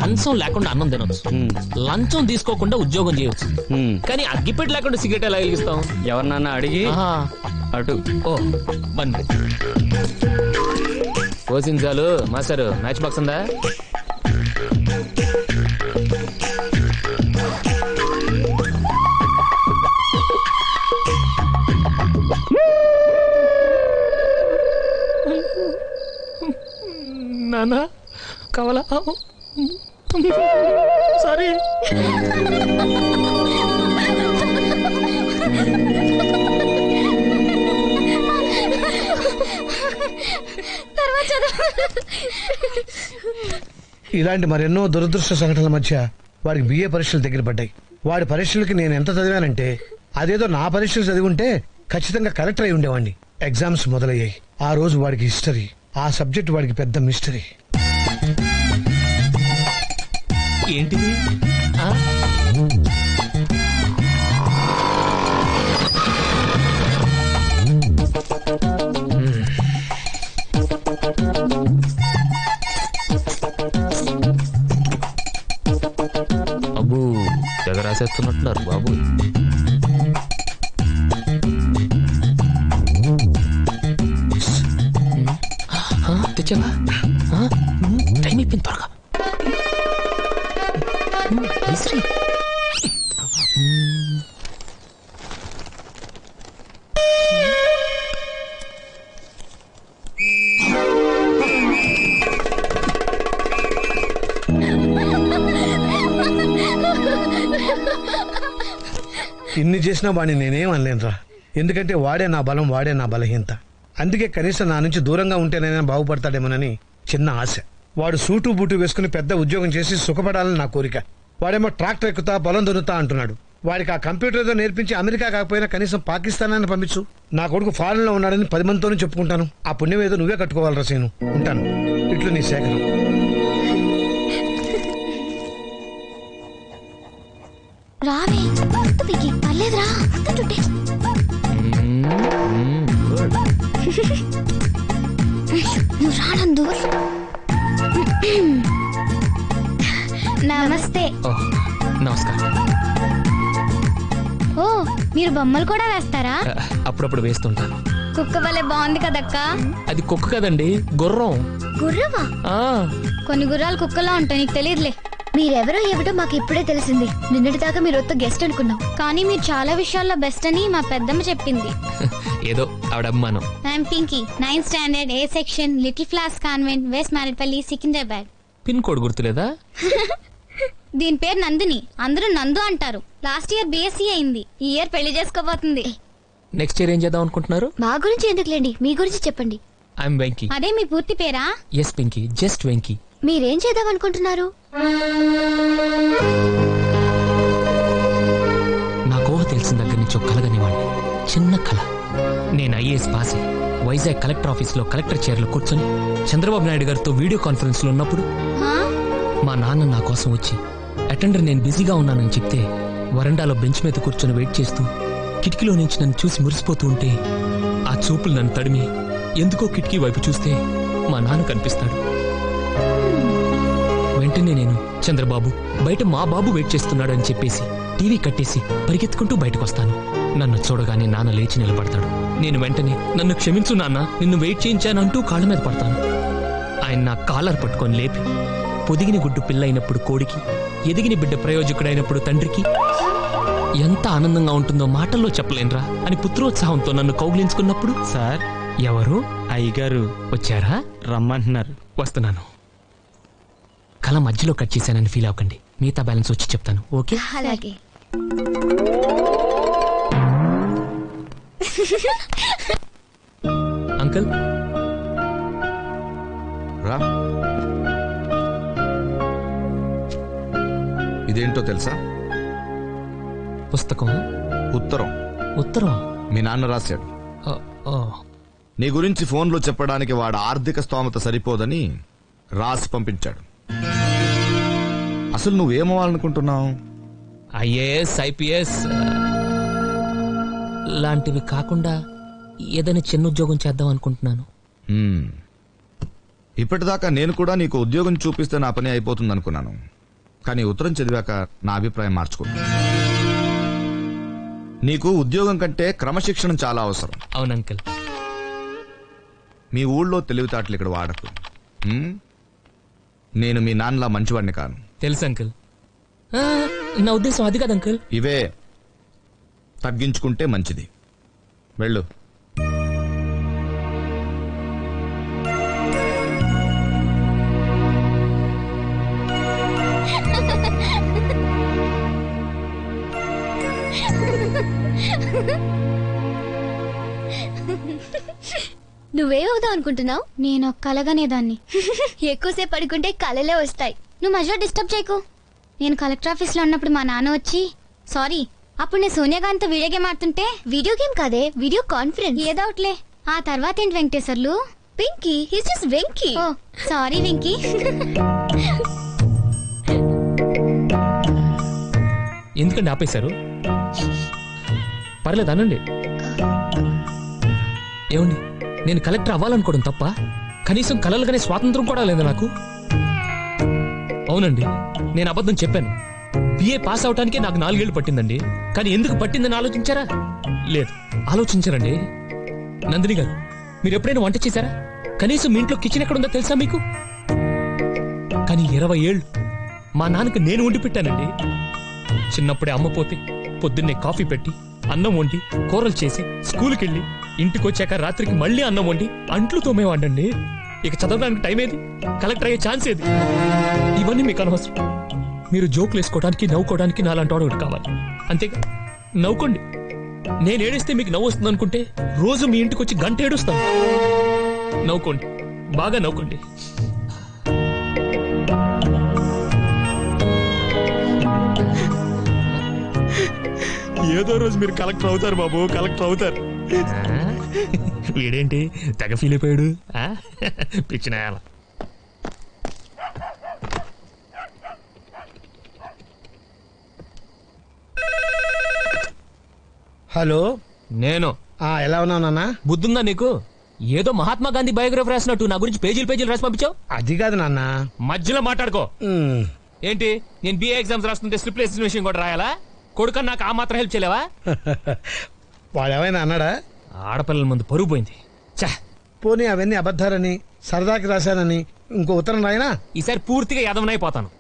కంచం లేకుండా అన్నం తినొచ్చు, లంచం తీసుకోకుండా ఉద్యోగం చేయొచ్చు, కానీ అగ్గిపెట్టి లేకుండా సిగరెట్ ఎలా వెలిగిస్తాం? ఎవరినన్నా అడిగి అటు. ఓ బండి పోసించాలు. మాస్టర్ మ్యాచ్ బాక్స్ ఉందా? నానా కావాలా? సారీ. ఇలాంటి మరెన్నో దురదృష్ట సంఘటనల మధ్య వాడికి బిఏ పరీక్షలు దగ్గర పడ్డాయి. వాడి పరీక్షలకి నేను ఎంత చదివానంటే అదేదో నా పరీక్షలు చదివి ఉంటే ఖచ్చితంగా కలెక్టర్ అయి ఉండేవాడిని. ఎగ్జామ్స్ మొదలయ్యాయి. ఆ రోజు వాడికి హిస్టరీ, ఆ సబ్జెక్ట్ వాడికి పెద్ద మిస్టరీ. ఏంటిది? అబ్బు తెగ రాసేస్తున్నట్టున్నారు బాబు. తెచ్చావా? టైం అయిపోయింది, త్వరగా విసిరి. ఇన్ని చేసినా వాడిని నేనేం అనలేనురా. ఎందుకంటే వాడే నా బలం, వాడే నా బలహీనత. అందుకే కనీసం నా నుంచి దూరంగా ఉంటేనైనా బాగుపడతాడేమోనని చిన్న ఆశ. వాడు సూటు బూటు వేసుకుని పెద్ద ఉద్యోగం చేసి సుఖపడాలని నా కోరిక. వాడేమో ట్రాక్టర్ ఎక్కుతా పొలం దున్నుతా అంటున్నాడు. వాడికి ఆ కంప్యూటర్ ఏదో నేర్పించి అమెరికా కాకపోయినా కనీసం పాకిస్తాన్ అని పంపించు. నా కొడుకు ఫారెన్ లో ఉన్నాడని 10 మందితోనూ చెప్పుకుంటాను. ఆ పుణ్యం ఏదో నువ్వే కట్టుకోవాలి రసీను. ఉంటాను. ఇట్లు నీ శేఖరం. రావే పర్లేదురా. నువ్వు రానందు. నమస్తే. నమస్కారం. ఓ మీరు బొమ్మలు కూడా వేస్తారా? అప్పుడప్పుడు వేస్తుంటాను. కుక్క వల్లే బాగుంది కదక్క. అది కుక్క కదండి, గుర్రం. గుర్రమా? కొన్ని గుర్రాలు కుక్కలా ఉంటాయి, నీకు తెలియదులే. మీరెవరో ఏమిటో మాకు ఇప్పుడే తెలిసింది. నిన్నటి దాకా మీరు వద్ద గెస్ట్ అనుకున్నాం, కానీ మీరు చాలా విషయాల్లో బెస్ట్ అని మా పెద్దమ్మ చెప్పింది. ఏదో ఆవిడ అభిమానం. I'm Pinky, 9th standard, A section, little floss convent, west Marredpally, Secunderabad. Pin code గుర్తులేదా? దీని పేరు నందిని, అందరూ నందు అంటారు. లాస్ట్ ఇయర్ BSc అయింది, ఈ ఇయర్ పెళ్లి చేసుకోబోతుంది. నెక్స్ట్ ఇయర్ ఏం చేద్దాం అనుకుంటున్నారు? మా గురించి ఎందుకులేండి, మీ గురించి చెప్పండి. ఐఎమ్ వెంకీ. అదే మీ పూర్తి పేరా? Yes Pinky, just Venky. మీరేం చేద్దాం అనుకుంటున్నారు? నాకు ఊహ తెలిసిన దగ్గర నుంచి ఒక కలగనివ్వండి, చిన్న కళ. నేను IAS పాస్ అయ్యి వైజాగ్ కలెక్టర్ ఆఫీస్ లో కలెక్టర్ చైర్ లో కూర్చొని చంద్రబాబు నాయుడు గారితో వీడియో కాన్ఫరెన్స్ లో ఉన్నప్పుడు మా నాన్న నా కోసం వచ్చి అటెండర్ నేను బిజీగా ఉన్నానని చెప్తే వరండాలో బెంచ్ మీద కూర్చొని వెయిట్ చేస్తూ కిటికీలో నుంచి నన్ను చూసి మురిసిపోతూ ఉంటే ఆ చూపులు నన్ను తడిమి ఎందుకో కిటికీ వైపు చూస్తే మా నాన్న కనిపిస్తాడు. వెంటనే నేను చంద్రబాబు బయట మా బాబు వెయిట్ చేస్తున్నాడు అని చెప్పేసి టీవీ కట్టేసి పరిగెత్తుకుంటూ బయటకు వస్తాను. నన్ను చూడగానే నాన్న లేచి నిలబడతాడు. నేను వెంటనే నన్ను క్షమించు నాన్న, నిన్ను వెయిట్ చేయించానంటూ కాళ్ళ మీద పడతాను. ఆయన నా కాలర్ పట్టుకొని లేపి పొదిగిన గుడ్డు పిల్లైనప్పుడు కోడికి, ఎదిగిన బిడ్డ ప్రయోజకుడైనప్పుడు తండ్రికి ఎంత ఆనందంగా ఉంటుందో మాటల్లో చెప్పలేనురా అని పుత్రోత్సాహంతో నన్ను కౌగిలించుకున్నప్పుడు, సార్ ఎవరు? అయ్యగారు వచ్చారా? రమ్మంటున్నారు. వస్తున్నాను. కళ మధ్యలో కట్ చేశానని ఫీల్ అవ్వకండి, మిగతా బ్యాలెన్స్ వచ్చి చెప్తాను. ఓకే? అలాగే. అంకుల్ రా. ఇదేంటో తెలుసా? పుస్తకం. ఉత్తరం. ఉత్తరం మీ నాన్న రాశాడు. నీ గురించి ఫోన్లో చెప్పడానికి వాడు ఆర్థిక స్తోమత సరిపోదని రాసి పంపించాడు. అసలు నువ్వేమవ్వాలనుకుంటున్నావు? IAS, IPS లాంటివి కాకుండా ఏదైనా చిన్న ఉద్యోగం చేద్దాం అనుకుంటున్నాను. ఇప్పటిదాకా నేను కూడా నీకు ఉద్యోగం చూపిస్తే నా పని అయిపోతుంది అనుకున్నాను. కానీ ఉత్తరం చదివాక నా అభిప్రాయం మార్చుకున్నా. నీకు ఉద్యోగం కంటే క్రమశిక్షణ చాలా అవసరం. అవును అంకుల్. మీ ఊళ్ళో తెలివితేటలు ఇక్కడ వాడకు. నేను మీ నాన్నలా మంచివాడిని కాను. తెలుసు అంకుల్. నా ఉద్దేశం అది కాదు అంకుల్. ఇవే తగ్గించుకుంటే మంచిది. వెళ్ళు. నువ్వేమవుతావు అనుకుంటున్నావు? నేను కలగనేదాన్ని. ఎక్కువసేపు పడుకుంటే కలలే వస్తాయి. నువ్వు మధ్యలో డిస్టర్బ్ చేయకు. నేను కలెక్టర్ ఆఫీస్ లో ఉన్నప్పుడు మా నాన్న వచ్చి సారీ అప్పుడు నేను సోనియా గాంధీతో వీడియో గేమ్ ఆడుతుంటే, వీడియో గేమ్ కాదే వీడియో కాన్ఫరెన్స్, ఏదోట్లే. ఆ తర్వాత ఏంటి Venkateswarlu? Pinky, his just Venky. Oh sorry Venky. ఎందుకండి ఆపేశారు? పర్లేదు అనండి. ఏమండి, నేను కలెక్టర్ అవ్వాలనుకోవడం తప్ప? కనీసం కలలుగానే స్వాతంత్రం కూడా లేదు నాకు. అవునండి, నేను అబద్ధం చెప్పాను. బిఏ పాస్ అవటానికే నాకు 4 ఏళ్లు పట్టిందండి. కానీ ఎందుకు పట్టిందని ఆలోచించారా? లేదు, ఆలోచించారండి. నందిని గారు, మీరు ఎప్పుడైనా వంట చేశారా? కనీసం మీ ఇంట్లో కిచెన్ ఎక్కడుందో తెలుసా మీకు? కానీ 20 ఏళ్ళు మా నాన్నకు నేను వండి పెట్టానండి. చిన్నప్పుడే అమ్మ పోతే పొద్దున్నే కాఫీ పెట్టి అన్నం వండి కూరలు చేసి స్కూల్కి వెళ్ళి ఇంటికి వచ్చాక రాత్రికి మళ్ళీ అన్నం వండి అంట్లు తోమేవాడండి. ఇక చదవడానికి టైం ఏది? కలెక్టర్ అయ్యే ఛాన్స్ ఏది? ఇవన్నీ మీకు అనవసరం. మీరు జోకులు వేసుకోవడానికి నవ్వుకోవడానికి నాలాంటి వాడు ఒకటి కావాలి. అంతేగా, నవ్వుకోండి. నేను ఏడిస్తే మీకు నవ్వు వస్తుంది అనుకుంటే రోజు మీ ఇంటికి వచ్చి గంట ఏడుస్తాను. నవ్వుకోండి, బాగా నవ్వుకోండి. ఏదో రోజు మీరు కలెక్టర్ అవుతారు బాబు, కలెక్టర్ అవుతారు. వీడేంటి తెగ ఫీల్ అయిపోయాడు? పిచ్చినాయాల. హలో, నేను. ఎలా ఉన్నావు నాన్న? బుద్ధుందా నీకు? ఏదో మహాత్మా గాంధీ బయోగ్రఫీ రాసినట్టు నా గురించి పేజీలు రాసి పంపించావు. అది కాదు నాన్న. మధ్యలో మాట్లాడుకో. ఏంటి, నేను బిఏ ఎగ్జామ్స్ రాస్తుంటే స్లిప్ విషయం కూడా రాయాలా? కొడుకని నాకు ఆ మాత్రం హెల్ప్ చేయలేవా? వాడు ఏమైనా అన్నాడా? ఆడపిల్లల ముందు పరుగు పోయింది. పోనీ అవన్నీ అబద్ధాలని సరదాకి రాశానని ఇంకో ఉత్తరం రాయనా? ఈసారి పూర్తిగా యదవనైపోతాను.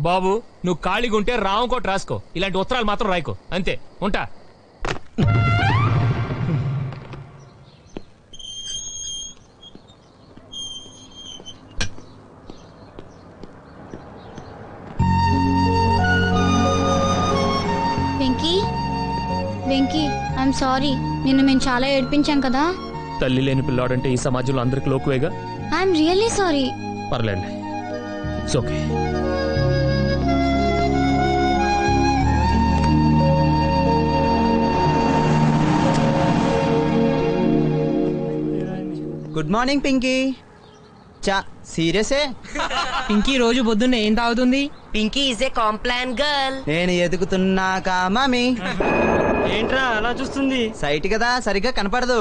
బాబు, నువ్వు ఖాళీగా ఉంటే రామకోట రాసుకో. ఇలాంటి ఉత్తరాలు మాత్రం రాయకో. అంతే, ఉంటా. Venky, Venky, I'm sorry. నిన్ను మేము చాలా ఏడ్పించాం కదా. తల్లి లేని పిల్లాడంటే ఈ సమాజంలో అందరికి లోకువేగా. I'm really sorry. పర్లేండి, it's okay. Good morning Pinky. సీరియసే? పింకీ రోజు పొద్దున్నే ఏం తాగుతుంది? Pinky is a Complan girl. నేను ఎదుగుతున్నాకా మామీ. ఏంట్రా అలా చూస్తుంది? సైట్ కదా, సరిగ్గా కనపడదు.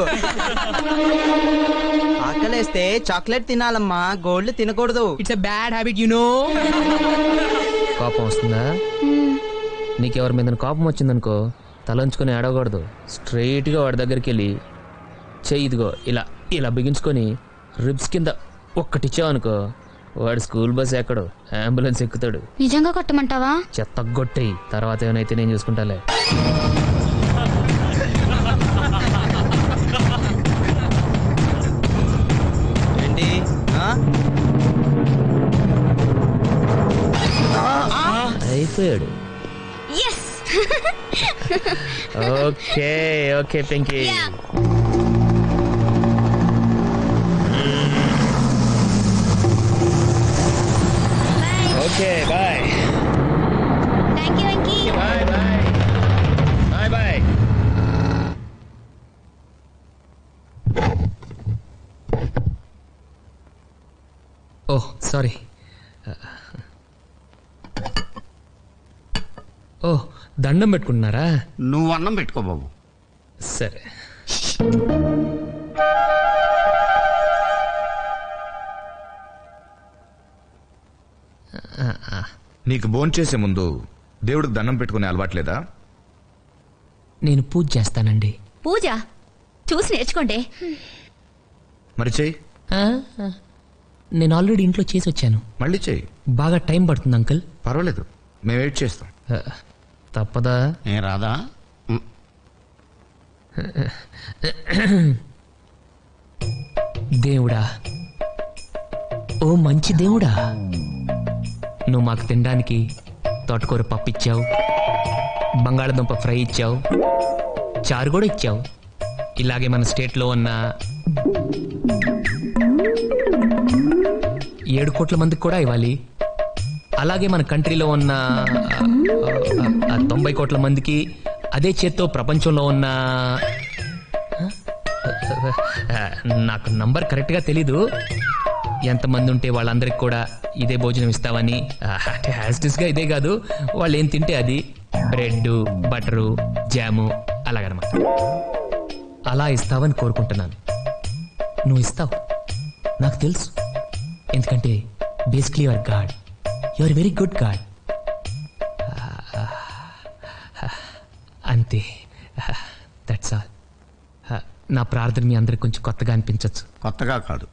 ఆకలేస్తే చాక్లెట్ తినాలమ్మా, గోల్డ్ తినకూడదు. It's a bad habit you know. కోపం వస్తుందా? నీకెవరి మీద కోపం వచ్చిందనుకో, తలంచుకొని అడగకూడదు. స్ట్రైట్ గా వాడి దగ్గరికి వెళ్ళి చెయ్యి ఇదిగో ఇలా ఇలా బిగించుకొని రిబ్స్ కింద ఒక్కటిచ్చావు అనుకో, వాడు స్కూల్ బస్ ఎక్కడు, అంబులెన్స్ ఎక్కుతాడు. నిజంగా కొట్టమంటావా? చెత్త గొట్టేయి, తర్వాత ఏమైనా నేను చూసుకుంటాలే. ఏంటి? అయిపోయాడు. Yes. Okay okay Pinky. Okay bye. Thank you Venky. Bye bye bye bye. Oh sorry. Oh, దండం పెట్టుకుంటున్నారా? నువ్వు అన్నం పెట్టుకో బాబు. సరే. నీకు భోంచేసే ముందు దేవుడికి దండం పెట్టుకునే అలవాట్లేదా? నేను పూజ చేస్తానండి. పూజ చూసి నేర్చుకోండి. మరి చెయ్యి. ఆ, నేను ఆల్రెడీ ఇంట్లో చేసి వచ్చాను. మళ్ళీ చెయ్యి. బాగా టైం పడుతుంది అంకుల్. పర్వాలేదు, మేము వెయిట్ చేస్తాం. తప్పదా? ఏ రాదా? దేవుడా, ఓ మంచి దేవుడా, నువ్వు మాకు తినడానికి తోటకూర పప్పు ఇచ్చావు, బంగాళదుంప ఫ్రై ఇచ్చావు, చారు కూడా ఇచ్చావు. ఇలాగే మన స్టేట్లో ఉన్న 7 కోట్ల మందికి కూడా ఇవ్వాలి. అలాగే మన కంట్రీలో ఉన్న 90 కోట్ల మందికి, అదే చేత్తో ప్రపంచంలో ఉన్న నాకు నంబర్ కరెక్ట్గా తెలీదు, ఎంతమంది ఉంటే వాళ్ళందరికి కూడా ఇదే భోజనం ఇస్తావని. అంటే హ్యాస్టిస్గా ఇదే కాదు, వాళ్ళు ఏం తింటే అది, బ్రెడ్, బటరు, జాము అలాగనమాట. అలా ఇస్తావని కోరుకుంటున్నాను. నువ్వు ఇస్తావు, నాకు తెలుసు. ఎందుకంటే basically your God, your very good God. అంతే, దట్స్ ఆల్. నా ప్రార్థన మీ అందరికి కొంచెం కొత్తగా అనిపించవచ్చు. కొత్తగా కాదు,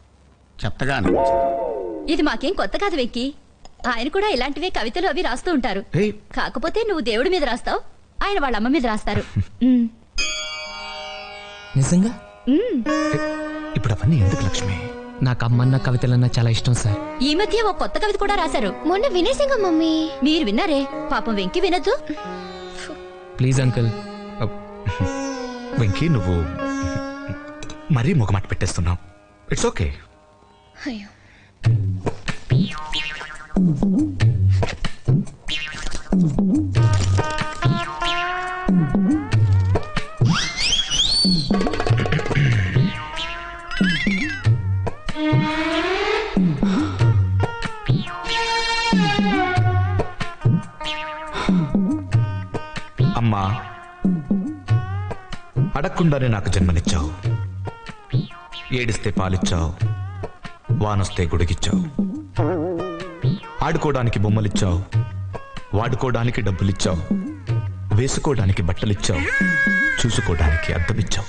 చెత్తగా అనిపించింది. ఇది మాకేం కొత్త కాదు వెంకీ. ఆయన కూడా ఇలాంటివే కవితలు అవి రాస్తూ ఉంటారు. ఏయ్. కాకపోతే నువ్వు దేవుడి మీద రాస్తావు, ఆయన వాళ్ళ అమ్మ మీద రాస్తారు. నిజంగా ఇప్పుడు అవన్నీ ఎందుకు లక్ష్మి? నాకు అమ్మన్న కవితలన్నా చాలా ఇష్టం సార్. ఈ మధ్య ఓ కొత్త కవిత కూడా రాశారు. మొన్న వినేసింగా మమ్మీ. మీరు విన్నారే? పాపం వెంకీ వినొద్దు. Please uncle. వెంకీ, నువ్వు మరీ మొగమాట పెట్టేస్తున్నావు. It's okay. అయ్యో, అమ్మా, అడగకుండానే నాకు జన్మనిచ్చావు. ఏడిస్తే పాలిచ్చావు, వానొస్తే గుడిగిచ్చావు. ఆడుకోవడానికి బొమ్మలిచ్చావు, వాడుకోవడానికి డబ్బులిచ్చావు, వేసుకోవడానికి బట్టలిచ్చావు, చూసుకోవడానికి అద్దమిచ్చావు.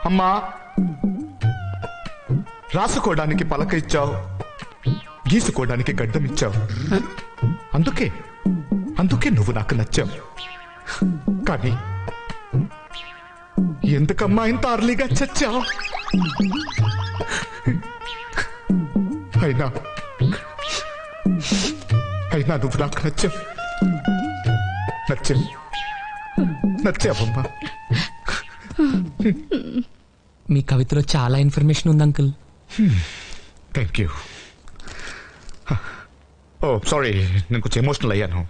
అమ్మా, రాసుకోవడానికి పలక ఇచ్చావు, గీసుకోవడానికి గడ్డం ఇచ్చావు. అందుకే నువ్వు నాకు నచ్చావు. కానీ ఎందుకమ్మా ఇంత అర్లీగా చచ్చావు? అయినా నువ్వు నాకు నచ్చావమ్మా. మీ కవితలో చాలా ఇన్ఫర్మేషన్ ఉంది uncle. Thank you. Oh sorry, నేను కొంచెం ఎమోషనల్ అయ్యాను.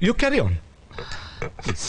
You carry on please.